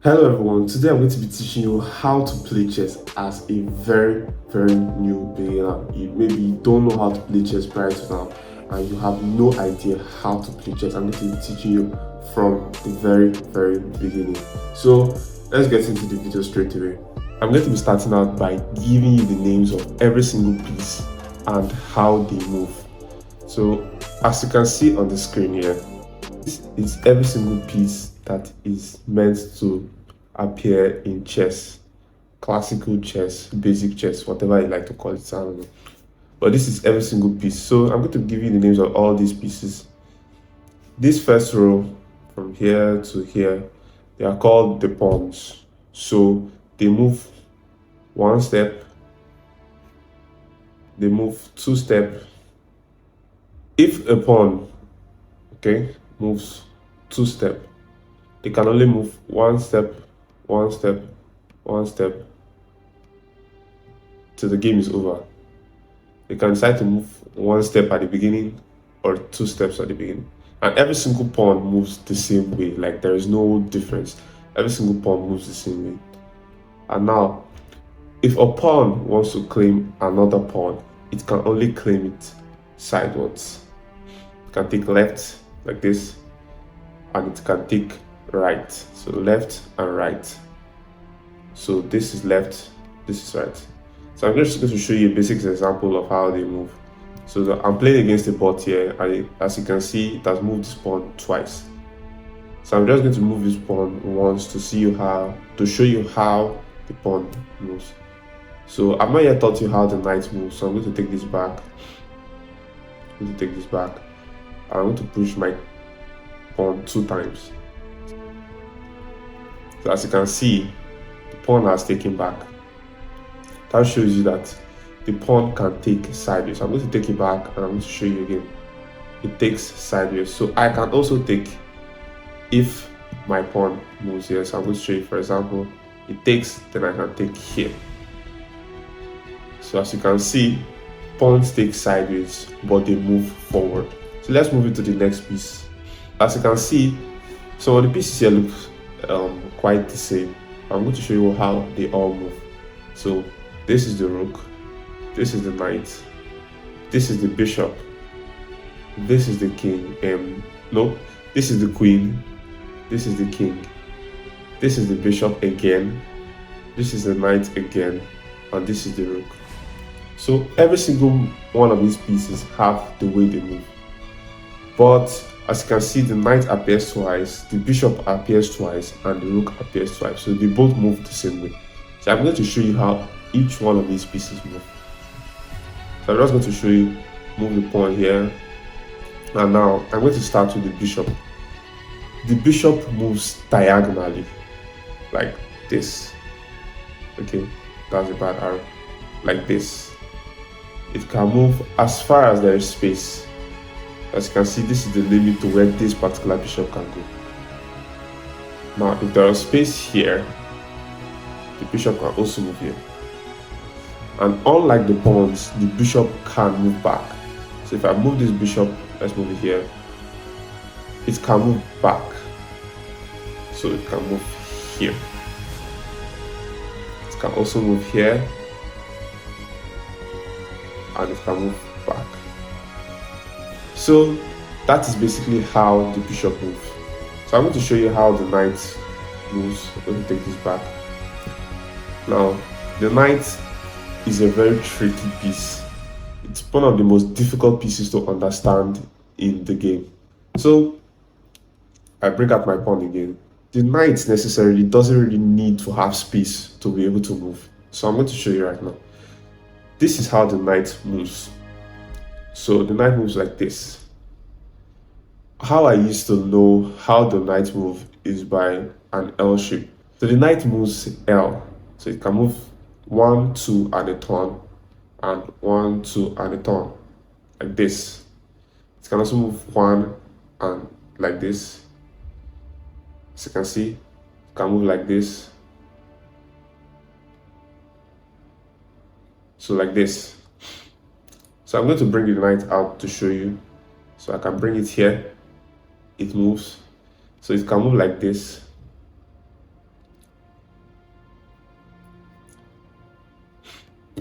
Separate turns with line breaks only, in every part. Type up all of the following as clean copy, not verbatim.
Hello everyone, today I'm going to be teaching you how to play chess as a very new beginner. You maybe don't know how to play chess prior to now and you have no idea how to play chess. I'm going to be teaching you from the very beginning. So let's get into the video straight away. I'm going to be starting out by giving you the names of every single piece and how they move. So as you can see on the screen here, this is every single piece that is meant to appear in chess, classical chess, basic chess, whatever you like to call it. I don't know. But this is every single piece. So I'm going to give you the names of all these pieces. This first row from here to here, they are called the pawns. So they move one step, they move two steps. If a pawn, okay, moves two steps, they can only move one step, one step, one step till the game is over. They can decide to move one step at the beginning or two steps at the beginning. And every single pawn moves the same way, like there is no difference. Every single pawn moves the same way. And now, if a pawn wants to claim another pawn, it can only claim it sideways. It can take left like this, and it can take right. So left and right. So this is left, this is right. So I'm just going to show you a basic example of how they move. So I'm playing against the bot here, and as you can see, it has moved this pawn twice. So I'm just going to move this pawn once to show you how the pawn moves. So I've not yet taught you how the knight moves, so I'm going to take this back. I'm going to take this back. I'm going to push my pawn 2 times. So as you can see, the pawn has taken back. That shows you that the pawn can take sideways. I'm going to take it back and I'm going to show you again. It takes sideways. So I can also take if my pawn moves here. So I'm going to show you, for example, it takes, then I can take here. So as you can see, pawns take sideways, but they move forward. So let's move into the next piece. As you can see, some of the pieces here look quite the same. I'm going to show you how they all move. So this is the rook, this is the knight, this is the bishop, this is the king, no, this is the queen, this is the king, this is the bishop again, this is the knight again, and this is the rook. So every single one of these pieces have the way they move. But as you can see, the knight appears twice, the bishop appears twice, and the rook appears twice. So they both move the same way. So I'm going to show you how each one of these pieces move. So I'm just going to show you, move the pawn here. And now I'm going to start with the bishop. The bishop moves diagonally, like this. Okay, that's a bad arrow. Like this. It can move as far as there is space. As you can see, this is the limit to where this particular bishop can go. Now, if there is space here, the bishop can also move here. And unlike the pawns, the bishop can move back. So if I move this bishop, let's move it here, it can move back. So it can move here. It can also move here, and it can move back. So that is basically how the bishop moves. So I'm going to show you how the knight moves. I'm going to take this back. Now, the knight is a very tricky piece. It's one of the most difficult pieces to understand in the game. So I bring out my pawn again. The knight necessarily doesn't really need to have space to be able to move. So I'm going to show you right now. This is how the knight moves. So the knight moves like this. How I used to know how the knight moves is by an L shape. So the knight moves L. So it can move 1, 2 at a turn, and 1, 2 at a turn, like this. It can also move 1 and like this. As you can see, it can move like this. So like this. So I'm going to bring the knight out to show you. So I can bring it here. It moves. So it can move like this.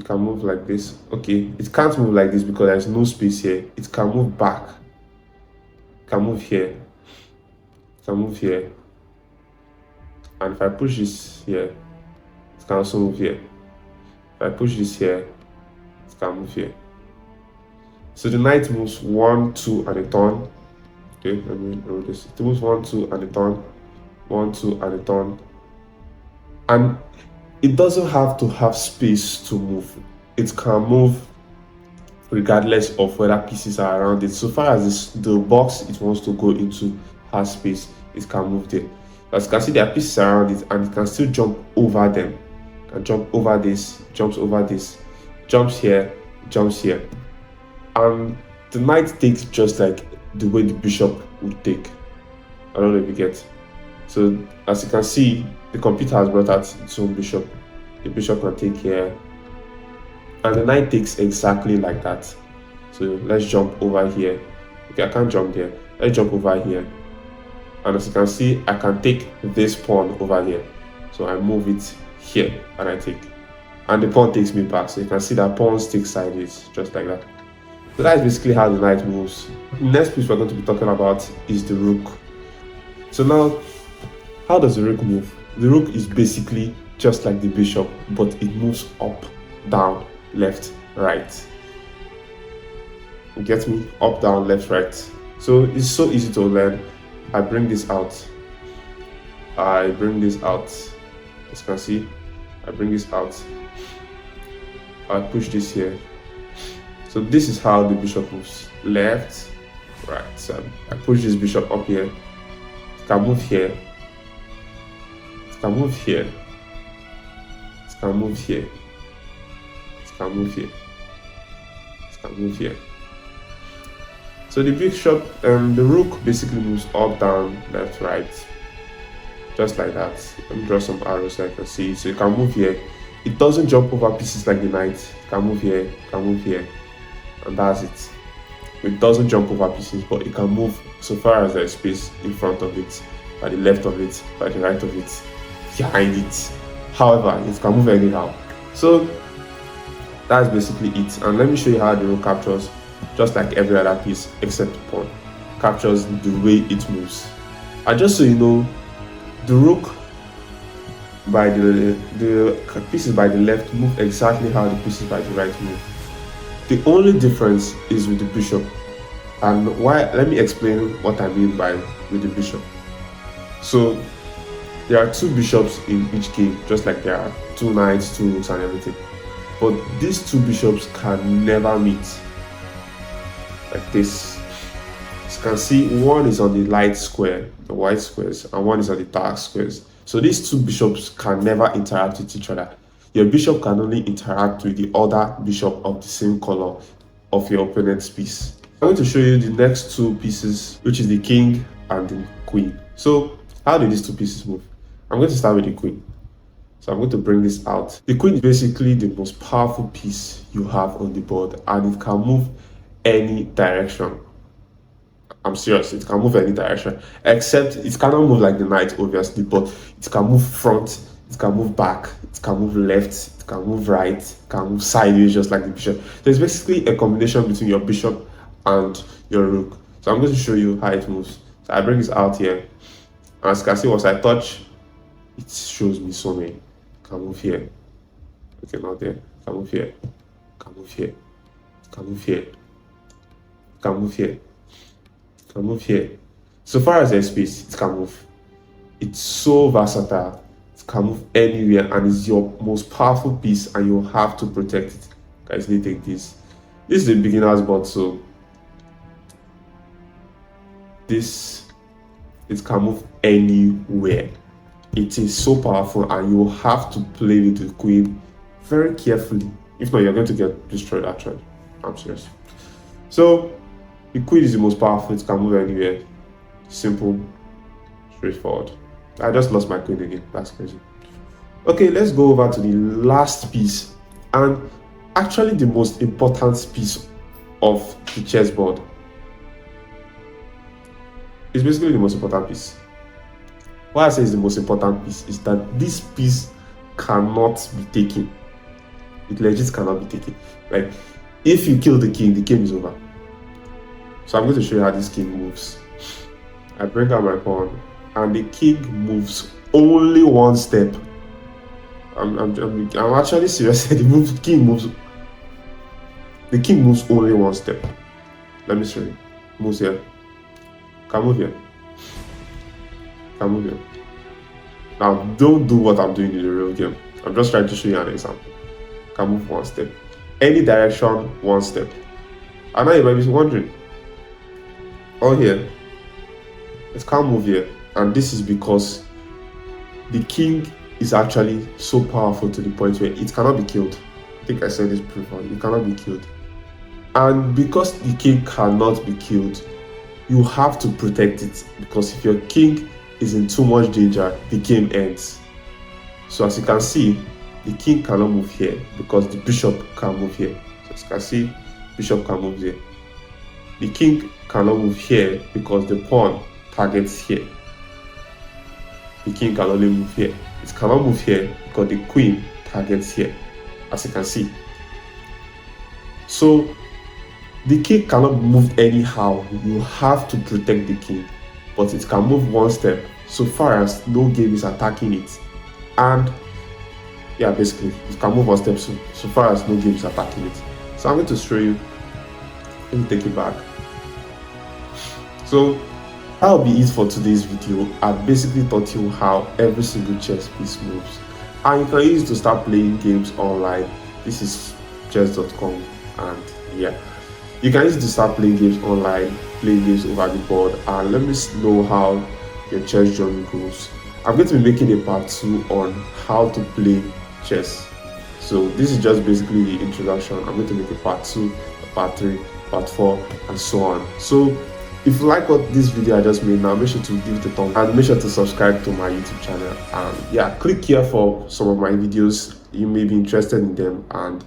It can move like this. Okay, it can't move like this because there's no space here. It can move back. It can move here. It can move here. And if I push this here, it can also move here. If I push this here, it can move here. So the knight moves 1, 2, and a turn. Okay, let me roll this. It moves 1, 2, and a turn. 1, 2, and a turn. And it doesn't have to have space to move. It can move regardless of whether pieces are around it. So far as the box it wants to go into has space, it can move there. As you can see, there are pieces around it, and it can still jump over them. It can jump over this, jumps over this, jumps here, jumps here. And the knight takes just like the way the bishop would take. I don't know if you get. So as you can see, the computer has brought out its own bishop. The bishop can take here, and the knight takes exactly like that. So let's jump over here. Okay, I can't jump there. Let's jump over here. And as you can see, I can take this pawn over here. So I move it here and I take. And the pawn takes me back. So you can see that pawns take sideways, just like that. So that is basically how the knight moves. The next piece we're going to be talking about is the rook. So now, how does the rook move? The rook is basically just like the bishop, but it moves up, down, left, right. You get me? Up, down, left, right. So it's so easy to learn. I bring this out. I bring this out. As you can see, I bring this out. I push this here. So this is how the bishop moves. Left, right. So I push this bishop up here. It can move here. It can move here. It can move here. It can move here. It can move here. So the bishop, the rook basically moves up, down, left, right, just like that. Let me draw some arrows so I can see. So you can move here. It doesn't jump over pieces like the knight. It can move here, it can move here, and that's it. It doesn't jump over pieces, but it can move so far as there is space in front of it, by the left of it, by the right of it, behind it. However, it can move anyhow. So that's basically it. And let me show you how the rook captures. Just like every other piece except the pawn, captures the way it moves. And just so you know, the rook by the pieces by the left move exactly how the pieces by the right move. The only difference is with the bishop. And why? Let me explain what I mean by with the bishop. So there are two bishops in each game, just like there are two knights, two rooks, and everything. But these two bishops can never meet. Like this. As you can see, one is on the light square, the white squares, and one is on the dark squares. So these two bishops can never interact with each other. Your bishop can only interact with the other bishop of the same color of your opponent's piece. I'm going to show you the next two pieces, which is the king and the queen. So how do these two pieces move? I'm going to start with the queen. So I'm going to bring this out. The queen is basically the most powerful piece you have on the board, and it can move any direction. I'm serious, it can move any direction, except it cannot move like the knight, obviously, but it can move front, it can move back, it can move left, it can move right, it can move sideways, just like the bishop. So it's basically a combination between your bishop and your rook. So I'm going to show you how it moves. So I bring this out here. As you can see, once I touch, it shows me so many. It can move here. Okay, not there. It can move here. It can move here. It can move here. Can move here, can move here. So far as there's space, it can move. It's so versatile. It can move anywhere, and it's your most powerful piece, and you have to protect it. Guys, need to take this. This is a beginner's board, so this, it can move anywhere. It is so powerful, and you have to play with the queen very carefully. If not, you're going to get destroyed actually. I'm serious. So the queen is the most powerful. It can move anywhere. Simple, straightforward. I just lost my queen again. That's crazy. Okay, let's go over to the last piece, and actually the most important piece of the chessboard. It's basically the most important piece. Why I say it's the most important piece is that this piece cannot be taken. It legit cannot be taken. Like, if you kill the king, the game is over. So I'm going to show you how this king moves. I bring out my pawn, and the king moves only one step. I'm actually serious. The king moves only one step. Let me show you. Moves here. Can move here. Can move here. Now, don't do what I'm doing in the real game. I'm just trying to show you an example. Can move one step. Any direction, one step. And now you might be wondering, oh here, it can't move here. And this is because the king is actually so powerful to the point where it cannot be killed. I think I said this before. It cannot be killed. And because the king cannot be killed, you have to protect it, because if your king is in too much danger, the game ends. So as you can see, the king cannot move here because the bishop can move here. So as you can see, bishop can move here. The king cannot move here because the pawn targets here. The king can only move here. It cannot move here because the queen targets here, as you can see. So the king cannot move anyhow. You have to protect the king, but it can move one step so far as no game is attacking it. And yeah, basically it can move one step so far as no game is attacking it. So I'm going to show you. Let me take it back. So that'll be it for today's video. I basically taught you how every single chess piece moves, and you can use it to start playing games online. This is chess.com, and yeah, you can use it to start playing games online, playing games over the board, and let me know how your chess journey goes. I'm going to be making a part 2 on how to play chess. So this is just basically the introduction. I'm going to make a part 2, a part 3, part 4, and so on. So if you like what this video I just made now, make sure to give it a thumb and make sure to subscribe to my YouTube channel. And yeah, click here for some of my videos. You may be interested in them, and